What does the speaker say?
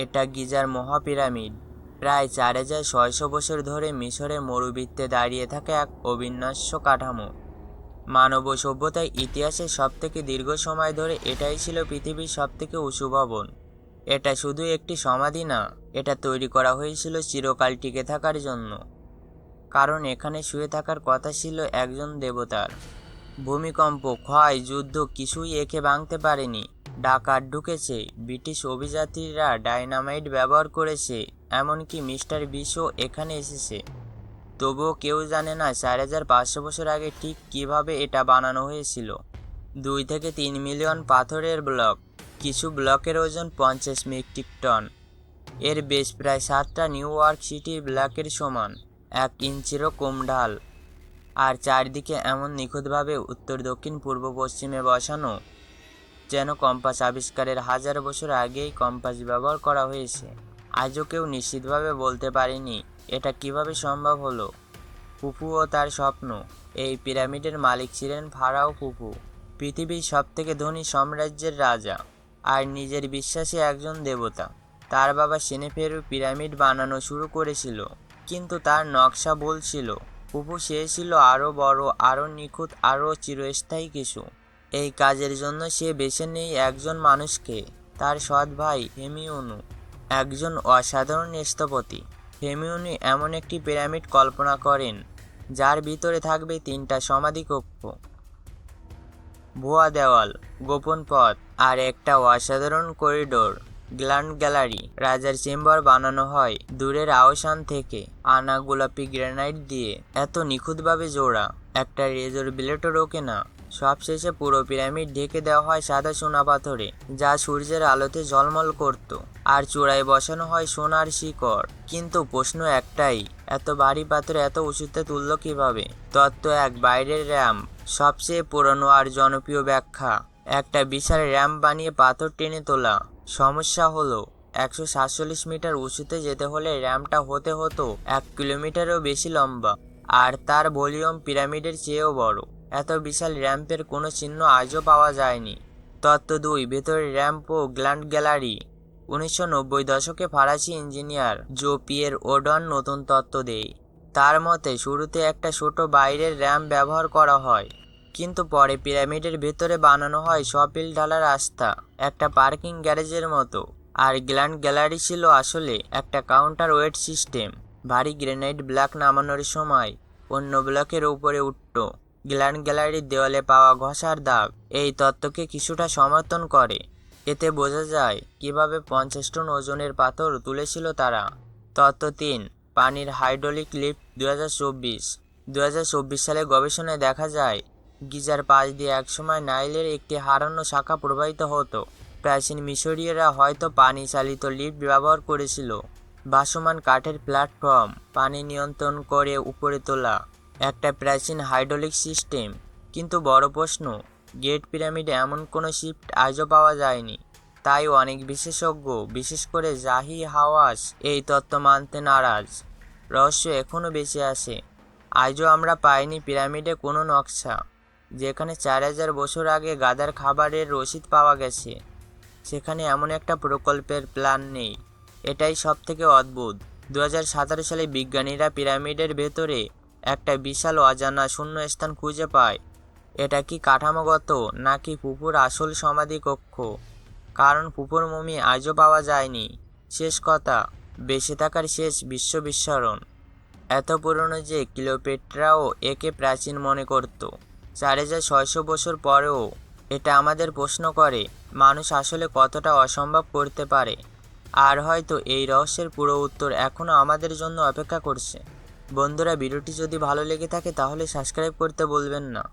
এটা গিজার মহাপিরামিড। প্রায় 4600 বছর ধরে মিশরের মরুবৃত্তে দাঁড়িয়ে থাকা এক অবিনশ্বর কাঠামো। মানব সভ্যতার ইতিহাসের সবথেকে দীর্ঘ সময় ধরে এটাই ছিল পৃথিবীর সবথেকে উঁচু ভবন। এটা শুধু একটি সমাধি না, এটা তৈরি করা হয়েছিল চিরকাল টিকে থাকার জন্য। কারণ এখানে শুয়ে থাকার কথা ছিল একজন দেবতার। ভূমিকম্প, ক্ষয়, যুদ্ধ কিছুই একে ভাঙতে পারেনি। ডাকাত ঢুকেছে, ব্রিটিশ অভিযাত্রীরা ডায়নামাইট ব্যবহার করেছে, এমনকি মিস্টার বিশও এখানে এসেছে। তবুও কেউ জানে না 4500 বছর আগে ঠিক কিভাবে এটা বানানো হয়েছিল। 2 থেকে 3 মিলিয়ন পাথরের ব্লক। কিছু ব্লকের ওজন 50 মেট্রিক টন। এর বেশ প্রায় 7টা নিউ ইয়র্ক সিটির ব্লকের সমান, 1 ইঞ্চিরও কম ঢাল। আর চারদিকে এমন নিখুঁতভাবে উত্তর, দক্ষিণ, পূর্ব, পশ্চিমে বসানো, যেন কম্পাস আবিষ্কারের 1000 বছর আগেই কম্পাস ব্যবহার করা হয়েছে। আজও কেউ নিশ্চিতভাবে বলতে পারেনি এটা কিভাবে সম্ভব হলো। খুফু ও তার স্বপ্ন। এই পিরামিডের মালিক ছিলেন ফারাও খুফু, পৃথিবীর সবথেকে ধনী সাম্রাজ্যের রাজা, আর নিজের বিশ্বাসী একজন দেবতা। তার বাবা সেনেফেরু পিরামিড বানানো শুরু করেছিল, কিন্তু তার নকশা ভুল ছিল। খুফু চেয়েছিল আরও বড়, আরও নিখুঁত, আরও চিরস্থায়ী কিছু। এই কাজের জন্য সে বেছে নেয় একজন মানুষকে, তার সৎ ভাই হেমিউনু, একজন অসাধারণ স্থপতি। হেমিউনু এমন একটি পিরামিড কল্পনা করেন যার ভিতরে থাকবে 3টা সমাধি কক্ষ, ভুয়া দেওয়াল, গোপন পথ, আর একটা অসাধারণ করিডোর, গ্র্যান্ড গ্যালারি। রাজার চেম্বার বানানো হয় দূরের আওসান থেকে আনা গোলাপি গ্রানাইট দিয়ে, এত নিখুঁতভাবে জোড়া একটা রেজর ব্লেডও রোকে না। সবশেষে পুরো পিরামিড ঢেকে দেওয়া হয় সাদা সোনা পাথরে, যা সূর্যের আলোতে ঝলমল করত, আর চূড়ায় বসানো হয় সোনার শিকড়। কিন্তু প্রশ্ন একটাই, এত ভারী পাথর এত উঁচুতে তুলল কিভাবে? তত্ত্ব এক, বাইরের র্যাম্প। সবচেয়ে পুরনো আর জনপ্রিয় ব্যাখ্যা, একটা বিশাল র্যাম্প বানিয়ে পাথর টেনে তোলা। সমস্যা হলো 147 মিটার উঁচুতে যেতে হলে র্যাম্পটা হতে হতো 1 কিলোমিটারও বেশি লম্বা, আর তার ভলিউম পিরামিডের চেয়েও বড়। এত বিশাল র্যাম্পের কোনো চিহ্ন আজও পাওয়া যায়নি। তত্ত্ব 2, ভেতরের র্যাম্প ও গ্র্যান্ড গ্যালারি। 1990 দশকে ফরাসি ইঞ্জিনিয়ার জো পিয়ের ওডন নতুন তত্ত্ব দেয়। তার মতে শুরুতে একটা ছোট বাইরের র্যাম্প ব্যবহার করা হয়, কিন্তু পরে পিরামিডের ভেতরে বানানো হয় সপিল ঢালা রাস্তা, একটা পার্কিং গ্যারেজের মতো। আর গ্র্যান্ড গ্যালারি ছিল আসলে একটা কাউন্টার ওয়েট সিস্টেম। ভারী গ্রেনাইট ব্লক নামানোর সময় অন্য ব্লকের উপরে উঠত। গ্র্যান্ড গ্যালারির দেওয়ালে পাওয়া ঘষার দাগ এই তত্ত্বকে কিছুটা সমর্থন করে। এতে বোঝা যায় কিভাবে 50 টন ওজনের পাথর তুলেছিল তারা। তত্ত্ব 3, পানির হাইড্রোলিক লিফট। 2024 সালে গবেষণায় দেখা যায় গিজার পাশ দিয়ে একসময় নাইলের একটি হারানো শাখা প্রবাহিত হতো। প্রাচীন মিশরীয়রা হয়তো পানি চালিত লিফট ব্যবহার করেছিল, ভাসমান কাঠের প্ল্যাটফর্ম পানি নিয়ন্ত্রণ করে উপরে তোলা, একটা প্রাচীন হাইড্রোলিক সিস্টেম। কিন্তু বড় প্রশ্ন, গ্রেট পিরামিডে এমন কোনো শিফট আজও পাওয়া যায়নি। তাই অনেক বিশেষজ্ঞ, বিশেষ করে জাহি হাওয়াস, এই তত্ত্ব মানতে নারাজ। রহস্য এখনও বেঁচে আছে। আজও আমরা পাইনি পিরামিডে কোনো নকশা। যেখানে 4000 বছর আগে গাধার খাবারের রসিদ পাওয়া গেছে, সেখানে এমন একটা প্রকল্পের প্ল্যান নেই। এটাই সবথেকে অদ্ভুত। 2017 সালে বিজ্ঞানীরা পিরামিডের ভেতরে একটা বিশাল অজানা শূন্যস্থান খুঁজে পায়। এটা কি কাঠামোগত, নাকি ফুফুর আসল সমাধি কক্ষ? কারণ ফুফুর মমি আজও পাওয়া যায়নি। শেষ কথা, বেঁচে থাকার শেষ বিশ্ব বিস্মরণ এত পুরনো যে ক্লিওপেট্রাও একে প্রাচীন মনে করত। 4600 বছর পরেও এটা আমাদের প্রশ্ন করে, মানুষ আসলে কতটা অসম্ভব করতে পারে। আর হয়তো এই রহস্যের পুরো উত্তর এখনও আমাদের জন্য অপেক্ষা করছে। বন্ধুরা, ভিডিওটি যদি ভালো লেগে থাকে তাহলে সাবস্ক্রাইব করতে ভুলবেন না।